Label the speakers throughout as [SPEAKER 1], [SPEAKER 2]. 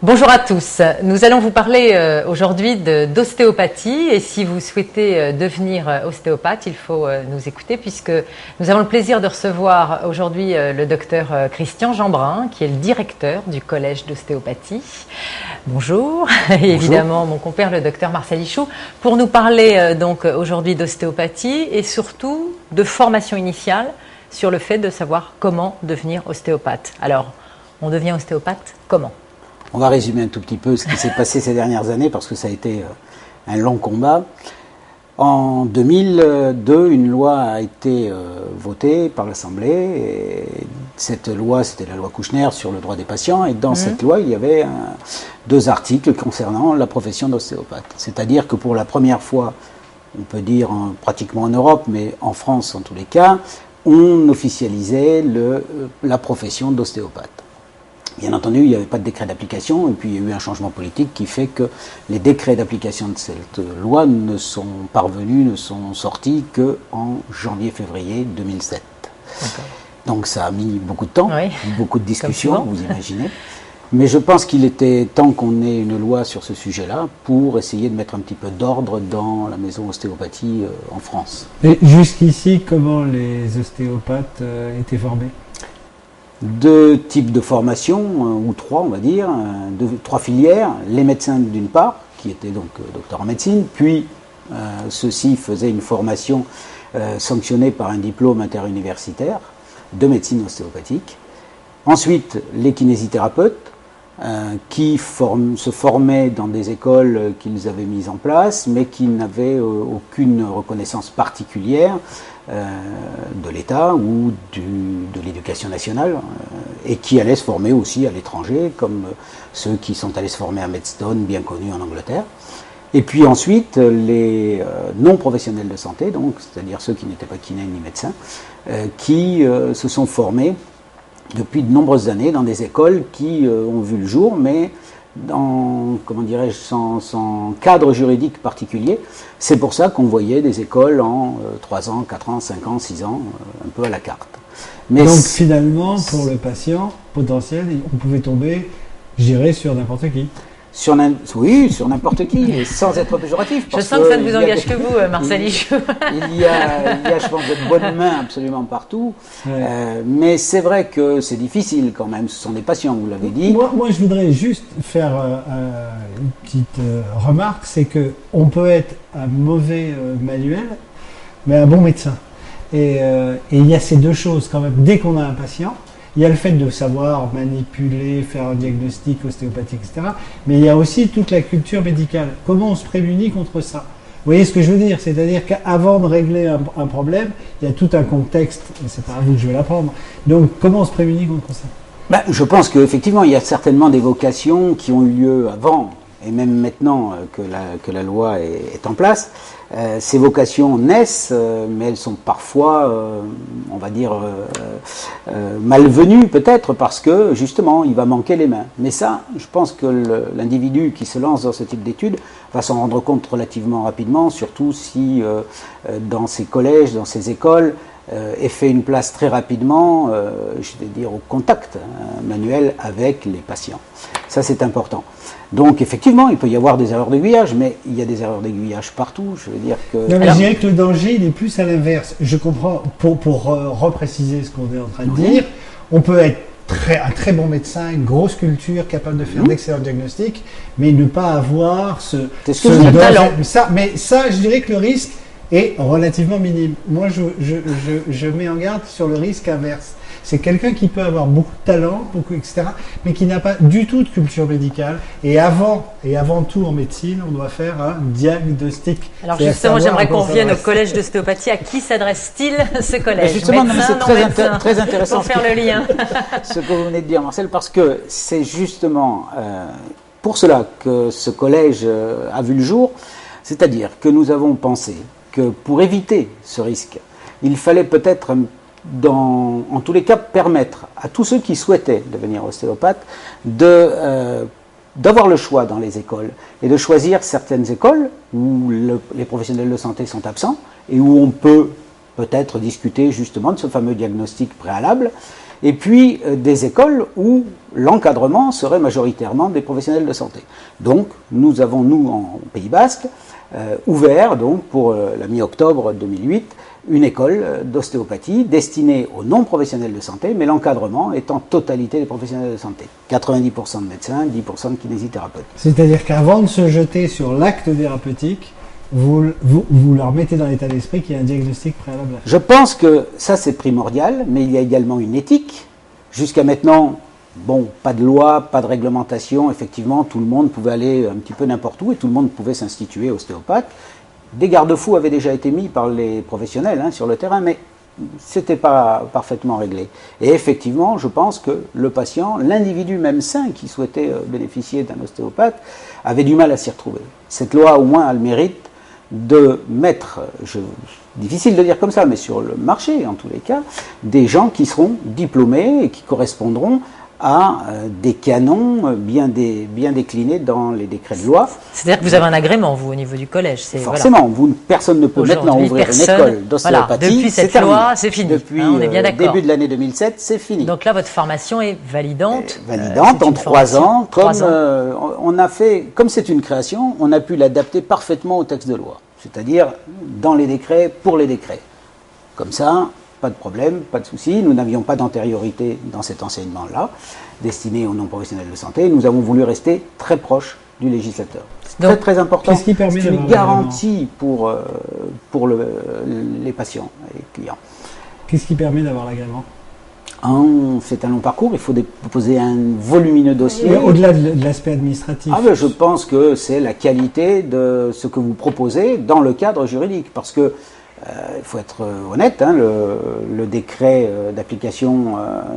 [SPEAKER 1] Bonjour à tous. Nous allons vous parler aujourd'hui d'ostéopathie et si vous souhaitez devenir ostéopathe, il faut nous écouter puisque nous avons le plaisir de recevoir aujourd'hui le docteur Christian Jeanbrun qui est le directeur du collège d'ostéopathie. Bonjour. Et évidemment mon compère le docteur Marcel Ichoux pour nous parler donc aujourd'hui d'ostéopathie et surtout de formation initiale sur le fait de savoir comment devenir ostéopathe. Alors, on devient ostéopathe comment ?
[SPEAKER 2] On va résumer un tout petit peu ce qui s'est passé ces dernières années parce que ça a été un long combat. En 2002, une loi a été votée par l'Assemblée. Et cette loi, c'était la loi Kouchner sur le droit des patients. Et dans cette loi, il y avait deux articles concernant la profession d'ostéopathe. C'est-à-dire que pour la première fois, on peut dire pratiquement en Europe, mais en France en tous les cas, on officialisait la profession d'ostéopathe. Bien entendu, il n'y avait pas de décret d'application, et puis il y a eu un changement politique qui fait que les décrets d'application de cette loi ne sont sortis qu'en janvier-février 2007. Donc ça a mis beaucoup de temps, beaucoup de discussions, vous imaginez. Mais je pense qu'il était temps qu'on ait une loi sur ce sujet-là pour essayer de mettre un petit peu d'ordre dans la maison ostéopathie en France.
[SPEAKER 3] Et jusqu'ici, comment les ostéopathes étaient formés ?
[SPEAKER 2] Deux types de formation, ou trois on va dire, trois filières. Les médecins d'une part, qui étaient donc docteurs en médecine, puis ceux-ci faisaient une formation sanctionnée par un diplôme interuniversitaire de médecine ostéopathique. Ensuite, les kinésithérapeutes, qui se formaient dans des écoles qu'ils avaient mises en place, mais qui n'avaient aucune reconnaissance particulière de l'État ou de l'éducation nationale, et qui allaient se former aussi à l'étranger, comme ceux qui sont allés se former à Maidstone, bien connu en Angleterre. Et puis ensuite, les non-professionnels de santé, donc c'est-à-dire ceux qui n'étaient pas kinés ni médecins, qui se sont formés depuis de nombreuses années dans des écoles qui ont vu le jour, mais sans cadre juridique particulier. C'est pour ça qu'on voyait des écoles en 3 ans, 4 ans, 5 ans, 6 ans, un peu à la carte.
[SPEAKER 3] Mais donc finalement, pour le patient potentiel, on pouvait tomber, je dirais, sur n'importe qui.
[SPEAKER 2] Oui, sur n'importe qui, et sans être péjoratif.
[SPEAKER 1] Je sens que ça ne vous engage que vous, Marcel Ichoux.
[SPEAKER 2] Il y a, je pense, de bonnes mains absolument partout. Mais c'est vrai que c'est difficile quand même. Ce sont des patients, vous l'avez dit.
[SPEAKER 3] Moi, je voudrais juste faire une petite remarque, c'est que on peut être un mauvais manuel, mais un bon médecin. Et il y a ces deux choses quand même. Dès qu'on a un patient, il y a le fait de savoir manipuler, faire un diagnostic ostéopathique, etc. Mais il y a aussi toute la culture médicale. Comment on se prémunit contre ça ? Vous voyez ce que je veux dire ? C'est-à-dire qu'avant de régler un problème, il y a tout un contexte, et c'est pas à vous que je vais l'apprendre. Donc, comment on se prémunit contre ça ?
[SPEAKER 2] Je pense qu'effectivement, il y a certainement des vocations qui ont eu lieu avant, et même maintenant que la loi est en place. Ces vocations naissent, mais elles sont parfois, on va dire, malvenues peut-être parce que justement il va manquer les mains. Mais ça, je pense que l'individu qui se lance dans ce type d'études va s'en rendre compte relativement rapidement, surtout si dans ces collèges, dans ces écoles, est fait une place très rapidement, je vais dire, au contact manuel avec les patients. Ça, c'est important. Donc, effectivement, il peut y avoir des erreurs d'aiguillage, mais il y a des erreurs d'aiguillage partout. Je veux dire que...
[SPEAKER 3] Non, mais je dirais que le danger, il est plus à l'inverse. Je comprends, pour repréciser ce qu'on est en train de dire, on peut être un très bon médecin, une grosse culture, capable de faire d'excellents diagnostics, mais ne pas avoir ce
[SPEAKER 1] talent.
[SPEAKER 3] Mais ça, je dirais que le risque est relativement minime. Moi, je mets en garde sur le risque inverse. C'est quelqu'un qui peut avoir beaucoup de talent, etc., mais qui n'a pas du tout de culture médicale. Et avant tout en médecine, on doit faire un diagnostic.
[SPEAKER 1] Alors justement, j'aimerais qu'on revienne au collège d'ostéopathie. À qui s'adresse-t-il ce collège ?
[SPEAKER 2] Justement, c'est très intéressant
[SPEAKER 1] pour faire le lien.
[SPEAKER 2] Ce que vous venez de dire, Marcel, parce que c'est justement pour cela que ce collège a vu le jour. C'est-à-dire que nous avons pensé que pour éviter ce risque, il fallait peut-être en tous les cas, permettre à tous ceux qui souhaitaient devenir ostéopathes d'avoir le choix dans les écoles et de choisir certaines écoles où les professionnels de santé sont absents et où on peut peut-être discuter justement de ce fameux diagnostic préalable et puis des écoles où l'encadrement serait majoritairement des professionnels de santé. Donc nous avons, nous, en Pays Basque, ouvert donc pour la mi-octobre 2008 une école d'ostéopathie destinée aux non-professionnels de santé, mais l'encadrement est en totalité des professionnels de santé. 90% de médecins, 10% de kinésithérapeutes.
[SPEAKER 3] C'est-à-dire qu'avant de se jeter sur l'acte thérapeutique, vous leur mettez dans l'état d'esprit qu'il y a un diagnostic préalable à faire.
[SPEAKER 2] Je pense que ça c'est primordial, mais il y a également une éthique. Jusqu'à maintenant, bon, pas de loi, pas de réglementation, effectivement, tout le monde pouvait aller un petit peu n'importe où et tout le monde pouvait s'instituer ostéopathe. Des garde-fous avaient déjà été mis par les professionnels sur le terrain, mais c'était pas parfaitement réglé. Et effectivement, je pense que le patient, l'individu même sain qui souhaitait bénéficier d'un ostéopathe, avait du mal à s'y retrouver. Cette loi, au moins, a le mérite de mettre, difficile de dire comme ça, mais sur le marché, en tous les cas, des gens qui seront diplômés et qui correspondront à des canons bien déclinés dans les décrets de loi.
[SPEAKER 1] C'est-à-dire que vous avez un agrément, vous, au niveau du collège.
[SPEAKER 2] Forcément, personne ne peut maintenant ouvrir une école d'ostéopathie.
[SPEAKER 1] Voilà, depuis cette loi, c'est fini.
[SPEAKER 2] Depuis
[SPEAKER 1] on est bien d'accord.
[SPEAKER 2] début de l'année 2007, c'est fini.
[SPEAKER 1] Donc là, votre formation est validante.
[SPEAKER 2] Validante en 3 ans. On a fait, comme c'est une création, on a pu l'adapter parfaitement au texte de loi. C'est-à-dire dans les décrets, pour les décrets. Comme ça, pas de problème, pas de souci. Nous n'avions pas d'antériorité dans cet enseignement-là, destiné aux non-professionnels de santé. Nous avons voulu rester très proche du législateur. C'est très important.
[SPEAKER 3] Qu'est-ce qui permet
[SPEAKER 2] C'est une garantie pour les patients et les clients.
[SPEAKER 3] Qu'est-ce qui permet d'avoir l'agrément ?
[SPEAKER 2] C'est un long parcours, il faut déposer un volumineux dossier.
[SPEAKER 3] Mais au-delà de l'aspect administratif.
[SPEAKER 2] Je pense que c'est la qualité de ce que vous proposez dans le cadre juridique. Parce que, il faut être honnête, le décret d'application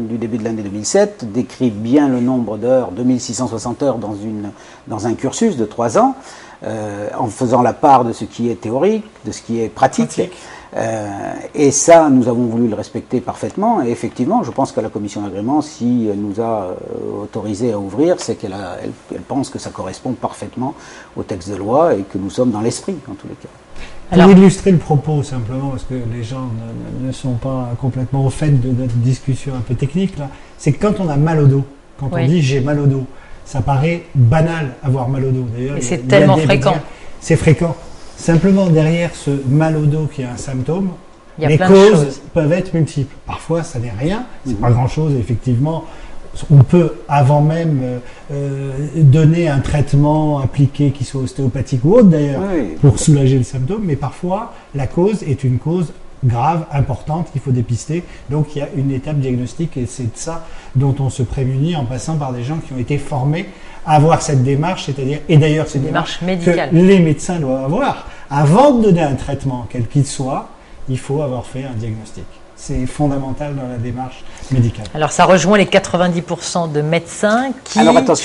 [SPEAKER 2] du début de l'année 2007 décrit bien le nombre d'heures, 2660 heures dans un cursus de 3 ans, en faisant la part de ce qui est théorique, de ce qui est pratique. Et ça, nous avons voulu le respecter parfaitement. Et effectivement, je pense que la commission d'agrément, si elle nous a autorisé à ouvrir, c'est qu'elle pense que ça correspond parfaitement au texte de loi et que nous sommes dans l'esprit, en tous les cas.
[SPEAKER 3] Pour illustrer le propos, simplement, parce que les gens ne sont pas complètement au fait de notre discussion un peu technique, là, c'est que quand on a mal au dos, quand on dit j'ai mal au dos, ça paraît banal avoir mal au dos. D'ailleurs,
[SPEAKER 1] et c'est tellement fréquent.
[SPEAKER 3] C'est fréquent. Simplement, derrière ce mal au dos qui est un symptôme, les causes peuvent être multiples. Parfois, ça n'est rien, c'est pas grand-chose, effectivement. On peut, avant même, donner un traitement appliqué, qui soit ostéopathique ou autre d'ailleurs, pour soulager le symptôme, mais parfois, la cause est une cause grave, importante, qu'il faut dépister. Donc, il y a une étape diagnostique et c'est de ça dont on se prémunit en passant par des gens qui ont été formés à avoir cette démarche, c'est-à-dire, et d'ailleurs, c'est une démarche médicale que les médecins doivent avoir. Avant de donner un traitement, quel qu'il soit, il faut avoir fait un diagnostic. C'est fondamental dans la démarche médicale.
[SPEAKER 1] Alors, ça rejoint les 90% de médecins qui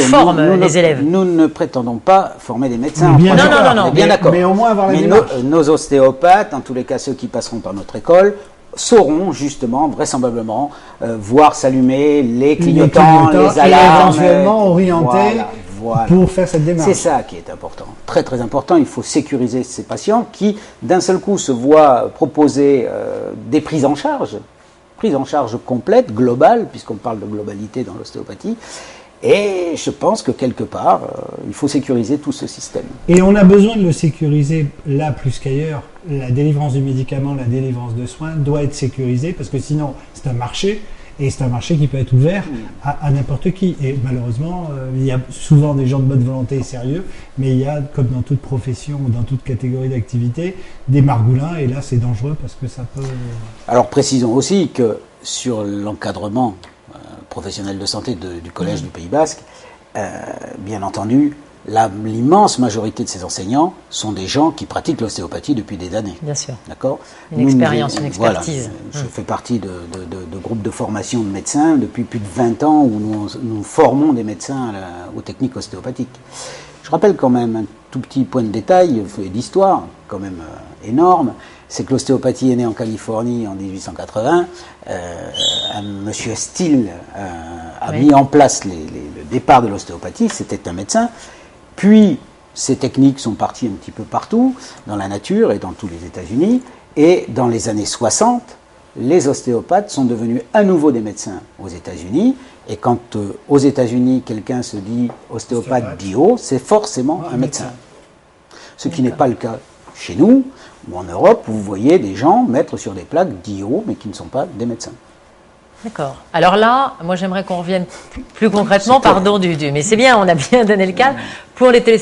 [SPEAKER 1] forment les élèves.
[SPEAKER 2] Nous ne prétendons pas former des médecins.
[SPEAKER 1] Non.
[SPEAKER 2] Bien d'accord.
[SPEAKER 3] Mais au moins avoir la démarche.
[SPEAKER 2] Nos ostéopathes, en tous les cas ceux qui passeront par notre école, sauront justement, vraisemblablement, voir s'allumer les clignotants, les alarmes.
[SPEAKER 3] Et éventuellement orienter pour faire cette démarche.
[SPEAKER 2] C'est ça qui est important. Très très important. Il faut sécuriser ces patients qui, d'un seul coup, se voient proposer des prises en charge complète, globale, puisqu'on parle de globalité dans l'ostéopathie. Et je pense que quelque part, il faut sécuriser tout ce système.
[SPEAKER 3] Et on a besoin de le sécuriser là plus qu'ailleurs. La délivrance du médicament, la délivrance de soins doit être sécurisée parce que sinon, c'est un marché. Et c'est un marché qui peut être ouvert à n'importe qui. Et malheureusement, il y a souvent des gens de bonne volonté et sérieux, mais il y a, comme dans toute profession ou dans toute catégorie d'activité, des margoulins. Et là, c'est dangereux parce que ça peut...
[SPEAKER 2] Alors, précisons aussi que sur l'encadrement professionnel de santé du Collège du Pays Basque, bien entendu, l'immense majorité de ces enseignants sont des gens qui pratiquent l'ostéopathie depuis des années.
[SPEAKER 1] Bien sûr.
[SPEAKER 2] D'accord.
[SPEAKER 1] Une expérience, une expertise.
[SPEAKER 2] Voilà, je fais partie de groupes de formation de médecins depuis plus de 20 ans où nous formons des médecins aux techniques ostéopathiques. Je rappelle quand même un tout petit point de détail, d'histoire, quand même énorme, c'est que l'ostéopathie est née en Californie en 1880. Monsieur Steele a mis en place le départ de l'ostéopathie, c'était un médecin. Puis, ces techniques sont parties un petit peu partout, dans la nature et dans tous les États-Unis. Et dans les années 60, les ostéopathes sont devenus à nouveau des médecins aux États-Unis. Et quand aux États-Unis, quelqu'un se dit ostéopathe DIO, c'est forcément un médecin. Ce qui n'est pas le cas chez nous, ou en Europe, où vous voyez des gens mettre sur des plaques DIO, mais qui ne sont pas des médecins.
[SPEAKER 1] D'accord. Alors là, moi j'aimerais qu'on revienne plus concrètement, pardon, mais c'est bien, on a bien donné le cadre, pour les téléspectateurs.